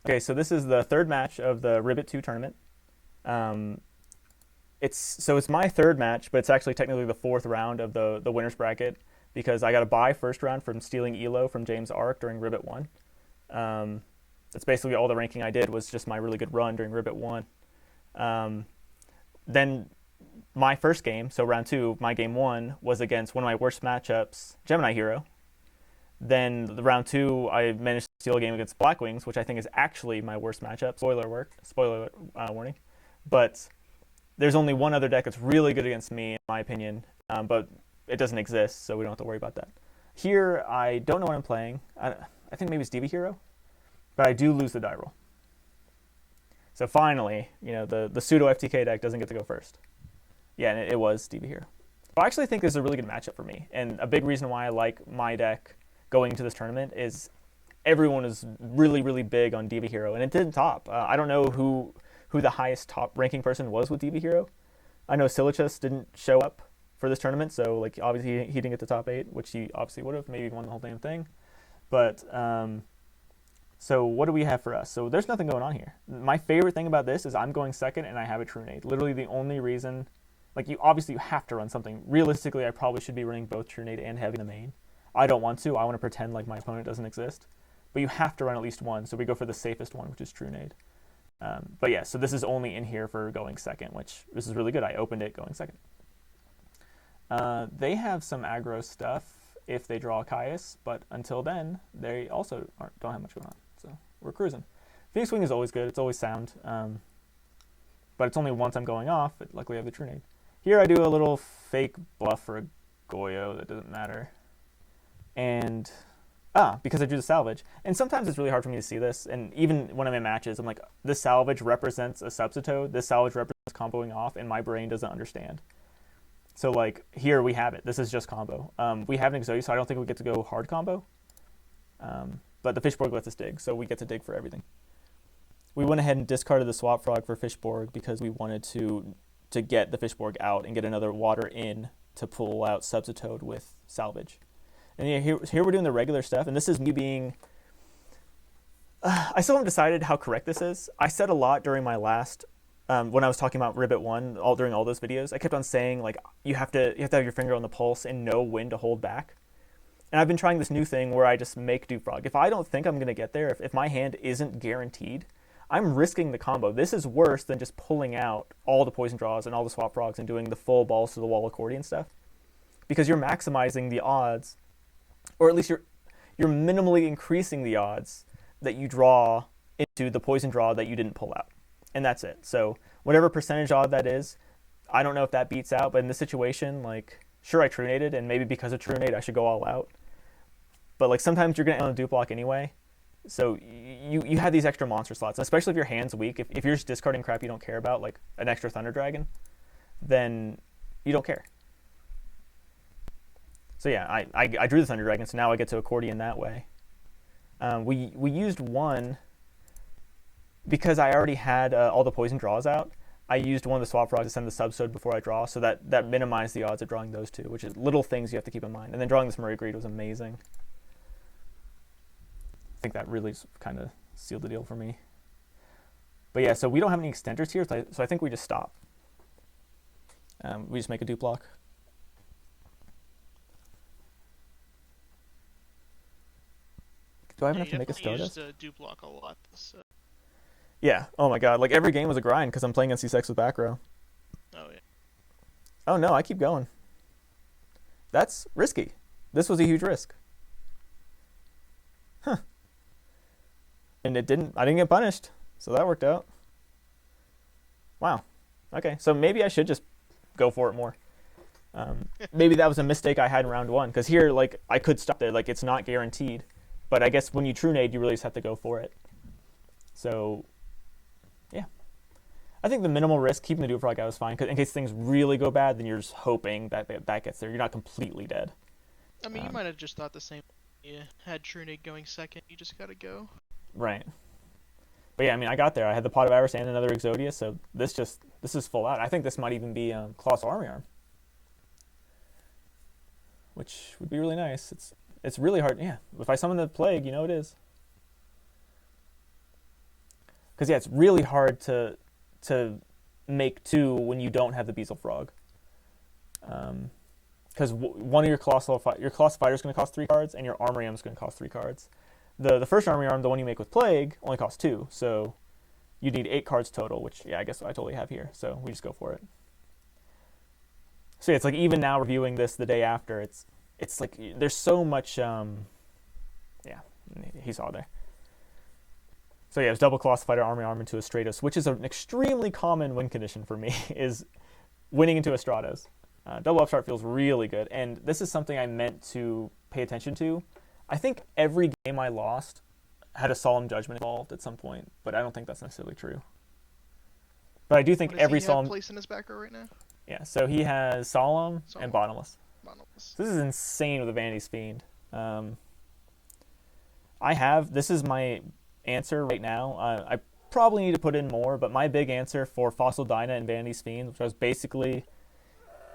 Okay, so this is the third match of the R.B.E.T 2 tournament. Um, it's my third match, but it's actually technically the fourth round of the winners bracket because I got a bye first round from stealing Elo from James Ark during R.B.E.T 1. That's basically all the ranking I did was just my really good run during R.B.E.T 1. Then my first game, so round 2, my game 1 was against one of my worst matchups, Gemini Hero. Then the round 2, I managed to steal a game against Blackwings, which I think is actually my worst matchup. Spoiler warning. But there's only one other deck that's really good against me, in my opinion, but it doesn't exist, so we don't have to worry about that. Here, I don't know what I'm playing. I think maybe it's Diva Hero, but I do lose the die roll. So finally, the pseudo FTK deck doesn't get to go first. Yeah, and it was Diva Hero. But I actually think this is a really good matchup for me, and a big reason why I like my deck going into this tournament is everyone is really, really big on Diva Hero, and it didn't top. I don't know who the highest top ranking person was with Diva Hero. I know Silichus didn't show up for this tournament, so like obviously he didn't get the top 8, which he obviously would have, maybe won the whole damn thing. But so what do we have for us? So there's nothing going on here. My favorite thing about this is I'm going second and I have a True Nade. Literally the only reason, like you have to run something. Realistically, I probably should be running both True Nade and Heavy in the main. I don't want to. I want to pretend like my opponent doesn't exist. But you have to run at least one, so we go for the safest one, which is True Nade. But yeah, so this is only in here for going second, which this is really good. I opened it going second. They have some aggro stuff if they draw a Caius, but until then, they also don't have much going on. So we're cruising. Phoenix Wing is always good. It's always sound. But it's only once I'm going off. But luckily I have the True Nade. Here I do a little fake bluff for a Goyo that doesn't matter. And because I drew the salvage. And sometimes it's really hard for me to see this. And even when I'm in matches, I'm like, this salvage represents a Substitute. This salvage represents comboing off, and my brain doesn't understand. So like here we have it. This is just combo. We have an Exodia, so I don't think we get to go hard combo. But the Fishborg lets us dig, so we get to dig for everything. We went ahead and discarded the Swap Frog for Fishborg because we wanted to get the Fishborg out and get another water in to pull out Substitute with salvage. And yeah, here we're doing the regular stuff, and this is me being... I still haven't decided how correct this is. I said a lot during my last... when I was talking about R.B.E.T 1, during all those videos, I kept on saying, like, you have to have your finger on the pulse and know when to hold back. And I've been trying this new thing where I just make do frog. If I don't think I'm going to get there, if my hand isn't guaranteed, I'm risking the combo. This is worse than just pulling out all the poison draws and all the swap frogs and doing the full balls to the wall accordion stuff. Because you're maximizing the odds, or at least you're minimally increasing the odds that you draw into the poison draw that you didn't pull out. And that's it. So whatever percentage odd that is, I don't know if that beats out, but in this situation, like, sure, I True Naded, and maybe because of True Nade, I should go all out. But like sometimes you're going to end on a dupe block anyway. So you have these extra monster slots, especially if your hand's weak. If you're just discarding crap you don't care about, like an extra Thunder Dragon, then you don't care. So yeah, I drew the Thunder Dragon, so now I get to accordion that way. We used one because I already had all the poison draws out. I used one of the swap frogs to send the Substitute before I draw, so that minimized the odds of drawing those two, which is little things you have to keep in mind. And then drawing this Murray Greed was amazing. I think that really kind of sealed the deal for me. But yeah, so we don't have any extenders here, so I think we just stop. We just make a dupe block. Do I have enough to make a Stardust? You used dupe block a lot. So. Yeah. Oh my god. Like every game was a grind because I'm playing against C6 with back row. Oh yeah. Oh no, I keep going. That's risky. This was a huge risk. Huh. And I didn't get punished, so that worked out. Wow. Okay, so maybe I should just go for it more. Maybe that was a mistake I had in round 1, because here, like, I could stop there. Like, it's not guaranteed. But I guess when you True Nade, you really just have to go for it. So, yeah. I think the minimal risk, keeping the dupe frog out is fine, because in case things really go bad, then you're just hoping that gets there. You're not completely dead. I mean, you might have just thought the same. You had True Nade going second. You just gotta go. Right. But yeah, I mean, I got there. I had the Pot of Avarice and another Exodia, so this is full out. I think this might even be Colossal Army Arm, which would be really nice. It's really hard. Yeah, if I summon the Plague, you know it is. Because yeah, it's really hard to make 2 when you don't have the Beazle Frog. Because one of your Colossal Fighter is going to cost 3 cards, and your Armory Arm is going to cost 3 cards. The first Armory Arm, the one you make with Plague, only costs 2, so you need 8 cards total, which, yeah, I guess I totally have here, so we just go for it. So yeah, it's like even now reviewing this the day after, it's like there's so much, yeah, he saw there. So yeah, it's double Colossal Fighter, Armory Arm into a Stratos, which is an extremely common win condition for me, is winning into a Stratos. Double Upstart feels really good, and this is something I meant to pay attention to. I think every game I lost had a Solemn Judgment involved at some point, but I don't think that's necessarily true. But I do think every Solemn... place in his back row right now? Yeah, so he has Solemn and Bottomless. Bottomless. This is insane with the Vanity's Fiend. This is my answer right now. I probably need to put in more, but my big answer for Fossil Dyna and Vanity's Fiend, which I was basically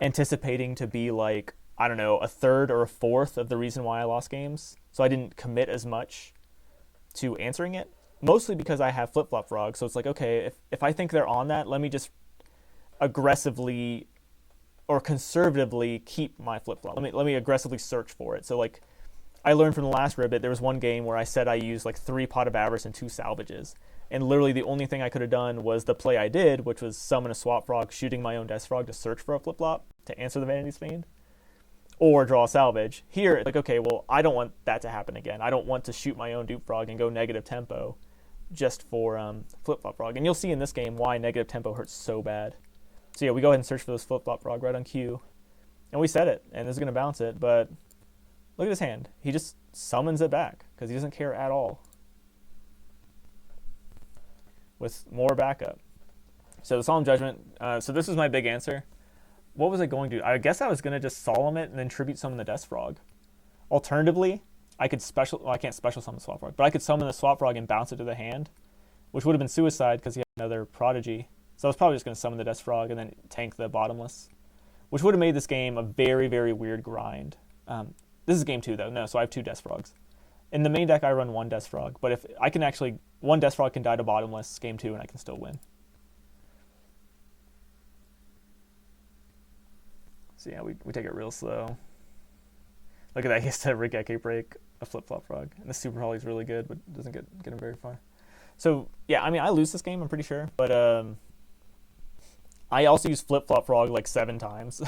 anticipating to be like, I don't know, a third or a fourth of the reason why I lost games. So I didn't commit as much to answering it, mostly because I have Flip-Flop Frog. So it's like, okay, if I think they're on that, let me just aggressively or conservatively keep my Flip-Flop. Let me aggressively search for it. So like, I learned from the last R.B.E.T, there was one game where I said I used like 3 Pot of Avarice and 2 Salvages. And literally the only thing I could have done was the play I did, which was summon a Swap Frog, shooting my own Death Frog to search for a Flip-Flop to answer the Vanity's Fiend, or draw a Salvage. Here, it's like, okay, well, I don't want that to happen again. I don't want to shoot my own Dupe Frog and go negative tempo just for Flip-Flop Frog. And you'll see in this game why negative tempo hurts so bad. So yeah, we go ahead and search for this Flip-Flop Frog right on cue. And we set it, and this is going to bounce it, but look at his hand. He just summons it back because he doesn't care at all. With more backup. So the Solemn Judgment, so this was my big answer. What was I going to do? I guess I was going to just Solemn it and then tribute summon the Death Frog. Alternatively, I could I can't special summon the Swap Frog, but I could summon the Swap Frog and bounce it to the hand, which would have been suicide because he had another Prodigy. So I was probably just going to summon the Death Frog and then tank the Bottomless, which would have made this game a very, very weird grind. This is game 2 though. No, so I have 2 Death Frogs. In the main deck, I run 1 Death Frog, but if I can actually, 1 Death Frog can die to Bottomless game 2 and I can still win. So yeah, we take it real slow. Look at that, he has to Rigeki break a Flip-Flop Frog. And the Super Holly's really good, but doesn't get him very far. So yeah, I mean, I lose this game, I'm pretty sure, but I also use Flip-Flop Frog like 7 times.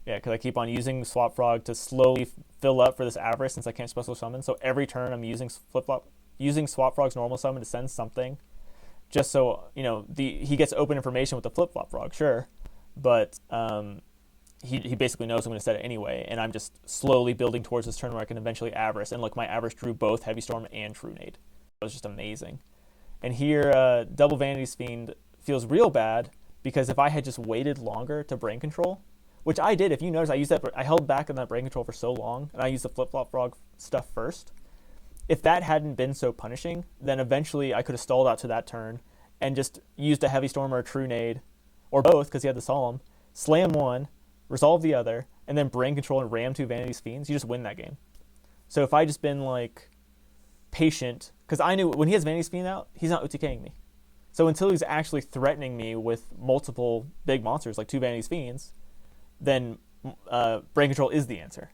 Yeah, because I keep on using Swap Frog to slowly fill up for this Avarice since I can't special summon. So every turn I'm using Swap Frog's normal summon to send something, just so he gets open information with the Flip-Flop Frog, sure, but he basically knows I'm going to set it anyway, and I'm just slowly building towards this turn where I can eventually Avarice. And look, my Avarice drew both Heavy Storm and True Nade. It was just amazing. And here, double Vanity's Fiend feels real bad because if I had just waited longer to Brain Control, which I did. If you notice, I held back on that Brain Control for so long, and I used the Flip-Flop Frog stuff first. If that hadn't been so punishing, then eventually I could have stalled out to that turn and just used a Heavy Storm or a True Nade, or both, because he had the Solemn, slam one, resolve the other, and then Brain Control and ram 2 Vanity's Fiends. You just win that game. So if I just been like patient, because I knew when he has Vanity's Fiend out, he's not OTKing me. So until he's actually threatening me with multiple big monsters like 2 Vanity's Fiends, then Brain Control is the answer.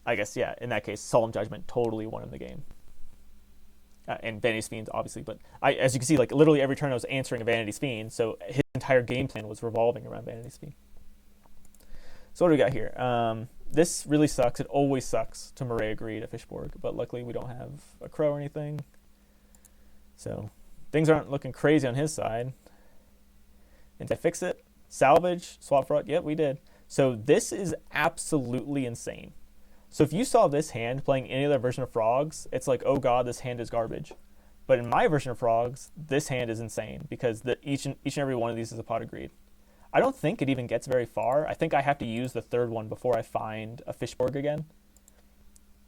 I guess, yeah, in that case, Solemn Judgment totally won in the game. And Vanity's Fiends, obviously. But as you can see, like literally every turn I was answering a Vanity's Fiend, so his entire game plan was revolving around Vanity's Fiend. So what do we got here? This really sucks. It always sucks to Marais Greed at Fishborg, but luckily we don't have a Crow or anything. So things aren't looking crazy on his side. And did I fix it? Salvage, Swap Frog, yep, we did. So this is absolutely insane. So if you saw this hand playing any other version of Frogs, it's like, oh god, this hand is garbage. But in my version of Frogs, this hand is insane because each and every one of these is a Pot of Greed. I don't think it even gets very far. I think I have to use the third one before I find a Fishborg again.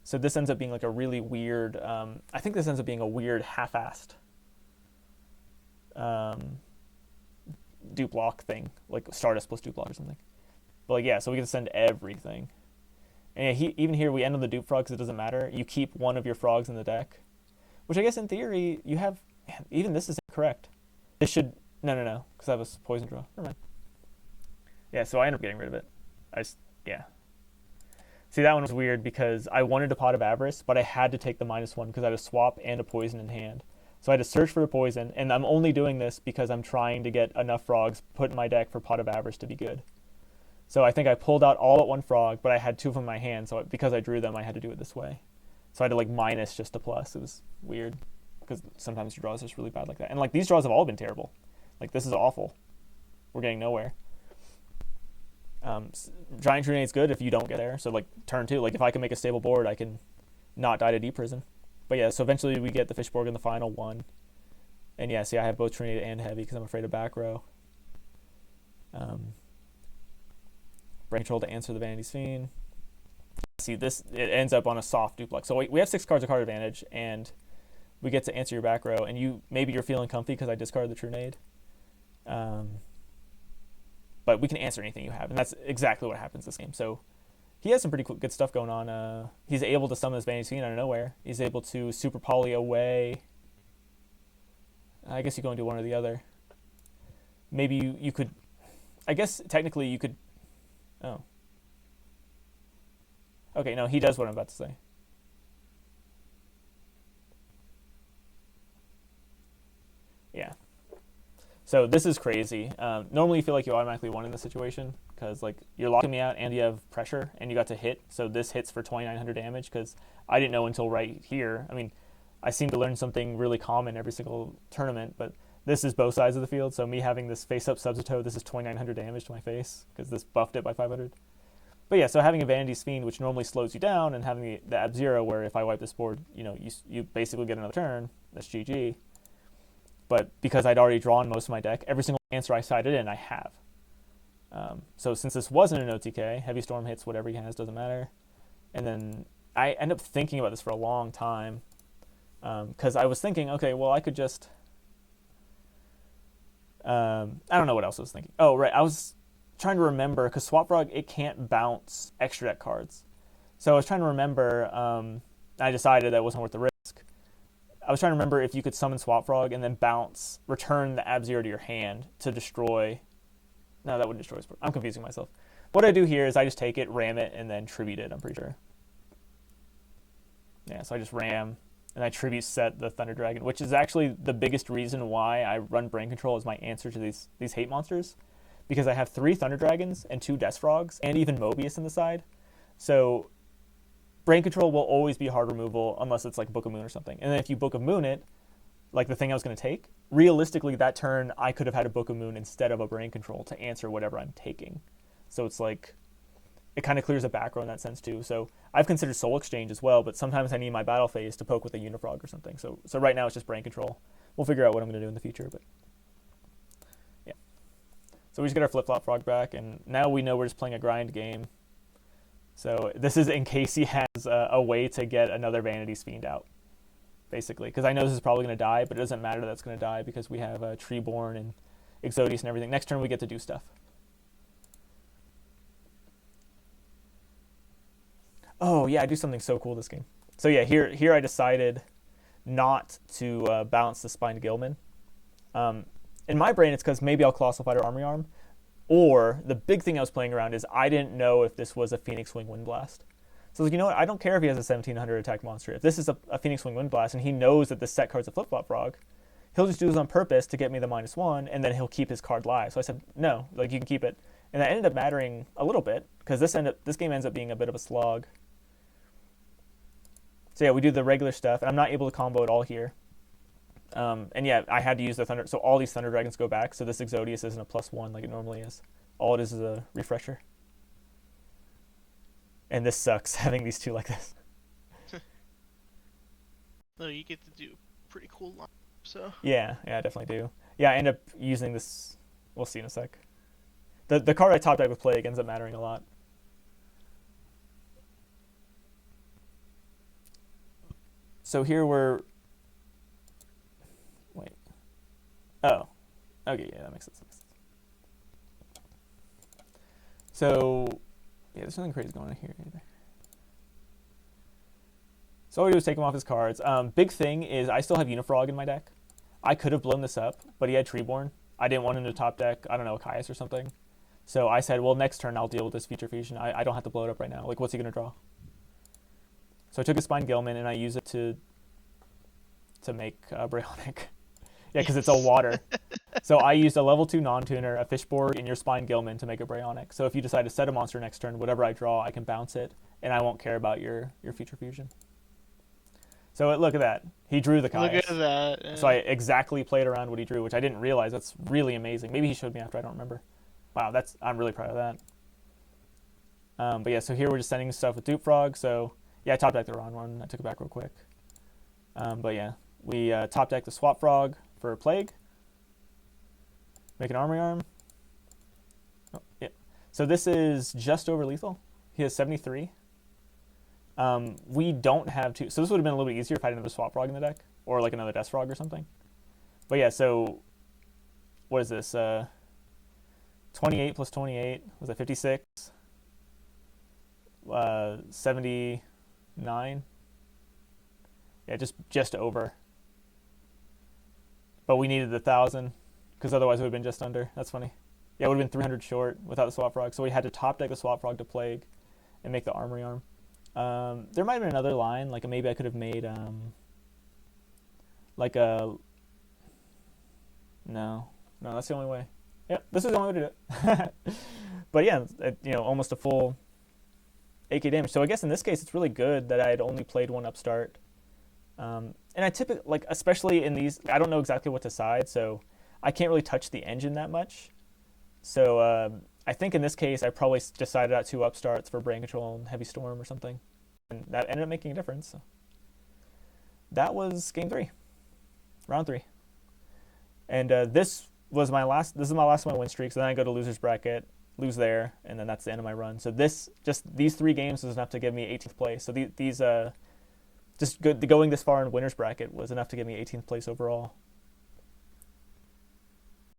So this ends up being like a really weird, I think this ends up being a weird half-assed dupe lock thing, like Stardust plus dupe lock or something. But like, yeah, so we can send everything. And yeah, even here we end on the dupe frog because it doesn't matter. You keep one of your frogs in the deck, Which I guess in theory, you have... Man, even this is incorrect. This should... No, because I have a poison draw. Never mind. Yeah, so I end up getting rid of it. Yeah. See, that one was weird because I wanted to Pot of Avarice, but I had to take the -1 because I had a swap and a poison in hand. So I had to search for a poison, and I'm only doing this because I'm trying to get enough frogs put in my deck for Pot of Avarice to be good. So I think I pulled out all but one frog, but I had 2 of them in my hand, so because I drew them, I had to do it this way. So I had to like minus just a plus. It was weird because sometimes your draws are just really bad like that. And like these draws have all been terrible. Like this is awful. We're getting nowhere. Giant True Nade's good if you don't get there. So like turn 2, like if I can make a stable board, I can not die to Deep Prison. But yeah, so eventually we get the Fishborg in the final one. And yeah, see, I have both True Nade and Heavy because I'm afraid of back row. Brain Control to answer the Vanity's Fiend. See, this, it ends up on a soft duplex. So we have 6 cards of card advantage, and we get to answer your back row. And maybe you're feeling comfy because I discarded the True Nade. But we can answer anything you have, and that's exactly what happens this game. So he has some pretty good stuff going on. He's able to summon this Vanity's Fiend out of nowhere. He's able to Super Poly away. I guess you go and do one or the other. Maybe you could... I guess technically you could... Oh. Okay, no, he does what I'm about to say. Yeah. So this is crazy. Normally you feel like you automatically won in this situation because like you're locking me out and you have pressure and you got to hit. So this hits for 2,900 damage because I didn't know until right here. I mean, I seem to learn something really common every single tournament, but this is both sides of the field. So me having this face-up Subzito, this is 2,900 damage to my face because this buffed it by 500. But yeah, so having a Vanity's Fiend, which normally slows you down, and having the Ab-Zero, where if I wipe this board, you basically get another turn. That's GG. But because I'd already drawn most of my deck, every single answer I sided in, I have. So since this wasn't an OTK, Heavy Storm hits whatever he has, doesn't matter. And then I end up thinking about this for a long time. Because I was thinking, okay, well, I could just... I don't know what else I was thinking. Oh, right, I was trying to remember, because Swap Frog, it can't bounce extra deck cards. So I was trying to remember, I decided that it wasn't worth the risk. I was trying to remember if you could summon Swap Frog and then return the Ab-Zero to your hand to destroy... No, that wouldn't destroy his... I'm confusing myself. What I do here is I just take it, ram it, and then tribute it, I'm pretty sure. Yeah, so I just ram, and I tribute set the Thunder Dragon, which is actually the biggest reason why I run Brain Control as my answer to these hate monsters. Because I have 3 Thunder Dragons and 2 Death Frogs, and even Mobius in the side. So Brain Control will always be hard removal unless it's like Book of Moon or something. And then if you Book of Moon it, like the thing I was going to take, realistically that turn I could have had a Book of Moon instead of a Brain Control to answer whatever I'm taking. So it's like, it kind of clears the back row in that sense too. So I've considered Soul Exchange as well, but sometimes I need my battle phase to poke with a Unifrog or something. So right now it's just Brain Control. We'll figure out what I'm going to do in the future, but yeah. So we just get our Flip-Flop Frog back, and now we know we're just playing a grind game. So this is in case he has a way to get another Vanity's Fiend out, basically. Because I know this is probably going to die, but it doesn't matter that it's going to die because we have Treeborn and Exodius and everything. Next turn we get to do stuff. Oh yeah, I do something so cool this game. So yeah, here I decided not to bounce the Spined Gilman. In my brain, it's because maybe I'll Colossal Fighter Army Arm. Or the big thing I was playing around is I didn't know if this was a Phoenix Wing Wind Blast. So I was like, you know what? I don't care if he has a 1700 attack monster. If this is a Phoenix Wing Wind Blast and he knows that this set card's a Flip-Flop Frog, he'll just do this on purpose to get me the -1, and then he'll keep his card live. So I said, no, like you can keep it. And that ended up mattering a little bit because this game ends up being a bit of a slog. So yeah, we do the regular stuff, and I'm not able to combo it all here. And yeah, I had to use the Thunder, so all these Thunder Dragons go back, so this Exodius isn't a +1 like it normally is. All it is a refresher. And this sucks, having these 2 like this. No, you get to do pretty cool line, so... Yeah, I definitely do. Yeah, I end up using this, we'll see in a sec. The card I top deck with Plague ends up mattering a lot. So here we're... Wait. Oh. Okay, yeah, that makes sense. So, yeah, there's nothing crazy going on here either. So all we do is take him off his cards. Big thing is I still have Unifrog in my deck. I could have blown this up, but he had Treeborn. I didn't want him to top deck, I don't know, Caius or something. So I said, well, next turn I'll deal with this Future Fusion. I don't have to blow it up right now. Like, what's he going to draw? So I took a Spine Gilman and I use it to make Brayonic. Yeah, because it's all water. So I used a level 2 non-tuner, a Fishborg, and your Spine Gilman to make a Brayonic. So if you decide to set a monster next turn, whatever I draw, I can bounce it, and I won't care about your Future Fusion. So look at that. He drew the Caius. Look at that. Yeah. So I exactly played around what he drew, which I didn't realize. That's really amazing. Maybe he showed me after, I don't remember. Wow, I'm really proud of that. But yeah, so here we're just sending stuff with Dupe Frog. So yeah, I top decked the wrong one. I took it back real quick. But yeah, we top decked the Swap Frog for a Plague. Make an Armory Arm. Oh, yeah. So this is just over lethal. He has 73. We don't have two. So this would have been a little bit easier if I had another Swap Frog in the deck. Or like another Death Frog or something. But yeah, so what is this? 28 plus 28. Was that 56? 79. Yeah, just over. But we needed 1,000 because otherwise it would have been just under. That's funny. Yeah, it would have been 300 short without the Swap Frog. So we had to top deck the Swap Frog to Plague and make the Armory Arm. There might have been another line, like maybe I could have made like a no, that's the only way. Yeah, this is the only way to do it. But yeah, almost a full 8k damage. So I guess in this case it's really good that I had only played one Upstart. And I typically, like, especially in these, I don't know exactly what to side, so I can't really touch the engine that much. So I think in this case I probably decided out 2 Upstarts for Brain Control and Heavy Storm or something. And that ended up making a difference. So that was game 3. Round 3. And this is my last of my win streaks. Then I go to loser's bracket, lose there, and then that's the end of my run. So these 3 games was enough to give me 18th place. So these going this far in winner's bracket was enough to give me 18th place overall.